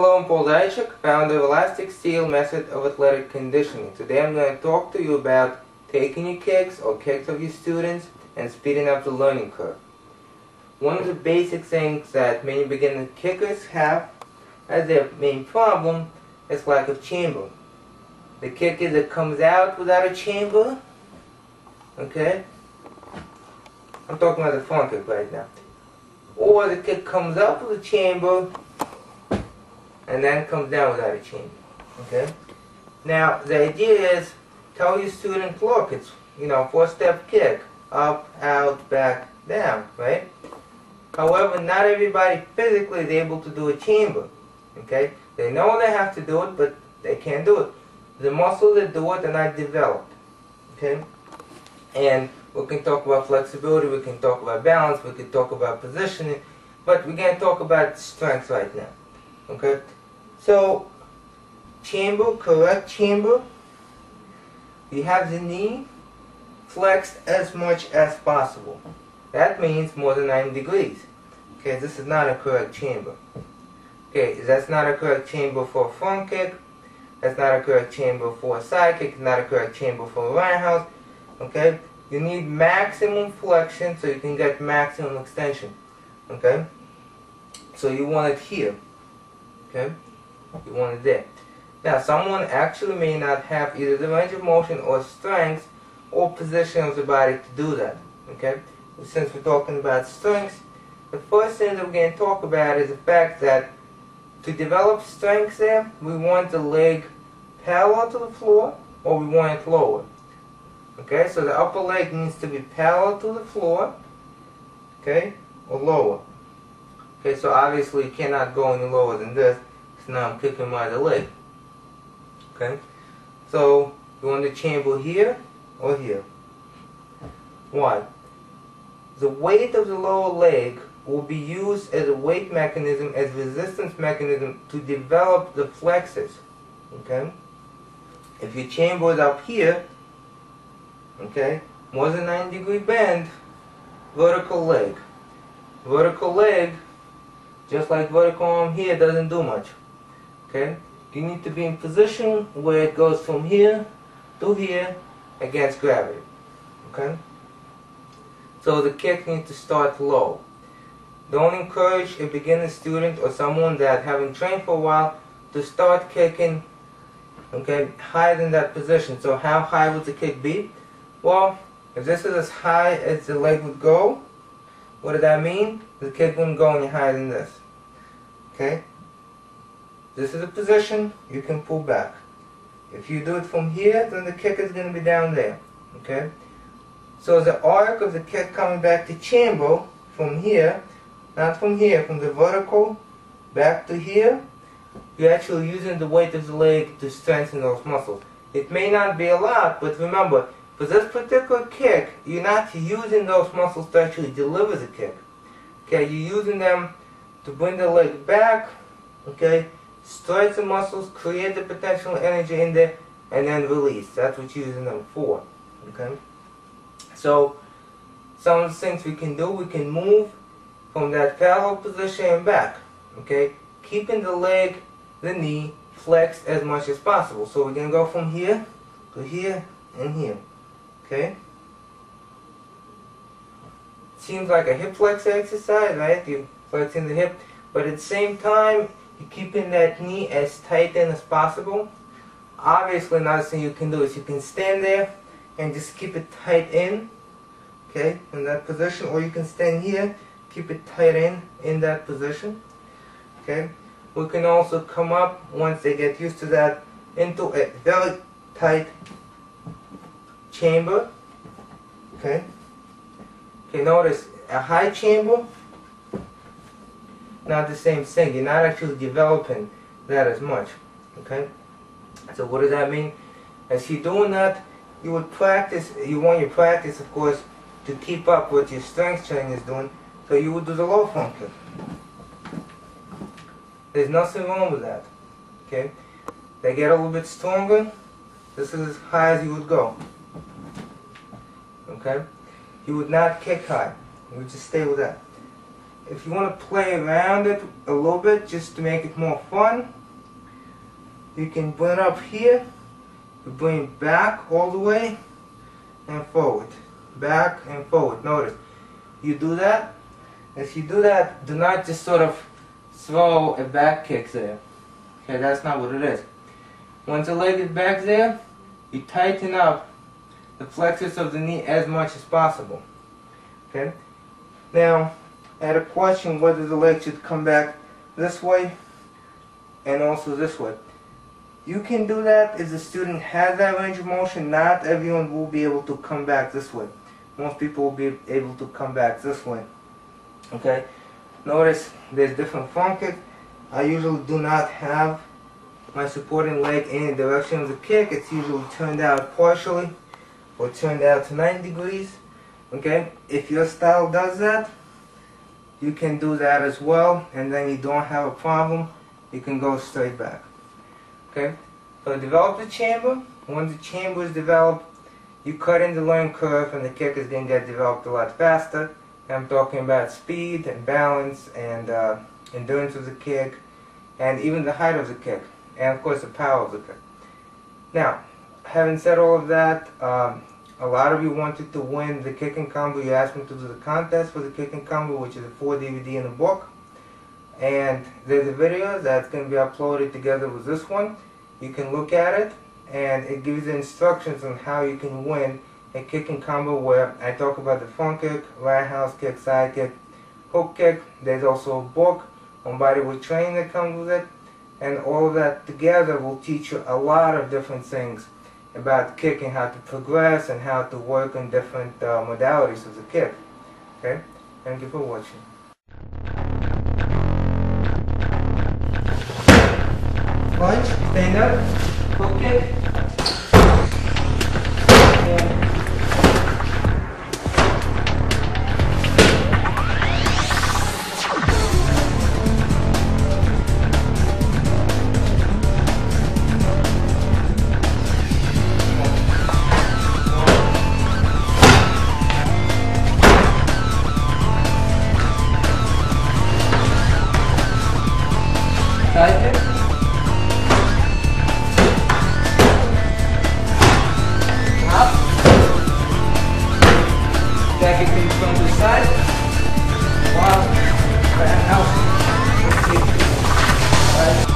Hello, I'm Paul Zajac, founder of Elastic Steel Method of Athletic Conditioning. Today I'm going to talk to you about taking your kicks or kicks of your students and speeding up the learning curve. One of the basic things that many beginner kickers have as their main problem is lack of chamber. The kick either comes out without a chamber, okay? I'm talking about the front kick right now. Or the kick comes up with a chamber and then comes down without a chamber. Okay? Now, the idea is, tell your student, look, it's, 4-step kick. Up, out, back, down, right? However, not everybody physically is able to do a chamber. Okay? They know they have to do it, but they can't do it. The muscles that do it are not developed. Okay? And we can talk about flexibility, we can talk about balance, we can talk about positioning, but we're going to talk about strength right now. Okay? So, chamber, correct chamber, you have the knee flexed as much as possible. That means more than 90 degrees. Okay, this is not a correct chamber. Okay, that's not a correct chamber for a front kick, that's not a correct chamber for a side kick, it's not a correct chamber for a roundhouse. Okay, you need maximum flexion so you can get maximum extension. Okay, so you want it here. Okay, you want it there. Now, someone actually may not have either the range of motion or strength or position of the body to do that. Okay, since we're talking about strength, the first thing that we're going to talk about is the fact that to develop strength there, we want the leg parallel to the floor or we want it lower. Okay, so the upper leg needs to be parallel to the floor, okay, or lower. Okay, so obviously you cannot go any lower than this, so now I'm kicking my other leg. Okay, so you want the chamber here or here. Why? The weight of the lower leg will be used as a weight mechanism, as resistance mechanism to develop the flexors. Okay, if your chamber is up here, okay, more than 90-degree bend, vertical leg. Vertical leg, just like vertical arm here, doesn't do much. Okay, you need to be in position where it goes from here to here against gravity. Okay, so the kick needs to start low. Don't encourage a beginner student or someone that haven't trained for a while to start kicking, okay, higher than that position. So how high would the kick be? Well, if this is as high as the leg would go, what does that mean? The kick wouldn't go any higher than this. Okay? This is a position, you can pull back. If you do it from here, then the kick is going to be down there. Okay? So the arc of the kick coming back to chamber from here, not from here, from the vertical back to here, you're actually using the weight of the leg to strengthen those muscles. It may not be a lot, but remember, for this particular kick, you're not using those muscles to actually deliver the kick. Okay, you're using them to bring the leg back, okay, stretch the muscles, create the potential energy in there, and then release. That's what you're using them for. Okay? So, some of the things we can do, we can move from that parallel position and back. Okay? Keeping the leg, the knee, flexed as much as possible. So we're going to go from here to here and here. Okay? Seems like a hip flexor exercise, right? You're flexing the hip, but at the same time, you're keeping that knee as tight in as possible. Obviously, another thing you can do is you can stand there and just keep it tight in, okay, in that position, or you can stand here, keep it tight in that position. Okay? We can also come up, once they get used to that, into a very tight chamber. Okay? Okay, notice a high chamber, not the same thing. You're not actually developing that as much. Okay? So what does that mean? As you're doing that, you would practice, you want your practice, of course, to keep up what your strength training is doing, so you would do the low front kick. There's nothing wrong with that. Okay? They get a little bit stronger, this is as high as you would go. Okay? You would not kick high. You would just stay with that. if you want to play around it a little bit just to make it more fun, you can bring it up here, you bring it back all the way and forward, back and forward. Notice, you do that. If you do that, do not just sort of throw a back kick there. Okay, that's not what it is. Once the leg is back there, you tighten up the flexors of the knee as much as possible. Okay. Now, I had a question whether the leg should come back this way and also this way. You can do that if the student has that range of motion. Not everyone will be able to come back this way. Most people will be able to come back this way. Okay. Notice there's different front kick. I usually do not have my supporting leg in the direction of the kick. It's usually turned out partially or turned out to 90 degrees. Okay, if your style does that, you can do that as well, and then you don't have a problem. You can go straight back. Okay, so develop the chamber. Once the chamber is developed, you cut in the learning curve, and the kick is going to get developed a lot faster. I'm talking about speed and balance and endurance of the kick, and even the height of the kick, and of course the power of the kick. Now, having said all of that, a lot of you wanted to win the kicking combo. You asked me to do the contest for the kicking combo, which is a 4 DVD in a book. And there's a video that's going to be uploaded together with this one. You can look at it, and it gives you instructions on how you can win a kicking combo where I talk about the front kick, roundhouse kick, side kick, hook kick. There's also a book on bodyweight training that comes with it. And all of that together will teach you a lot of different things about kicking, how to progress and how to work on different modalities of the kick. Okay? Thank you for watching. Lunge, stand up, hook kick. Side kick. Up. Back kick from the side. Wow. Back out. Let's see.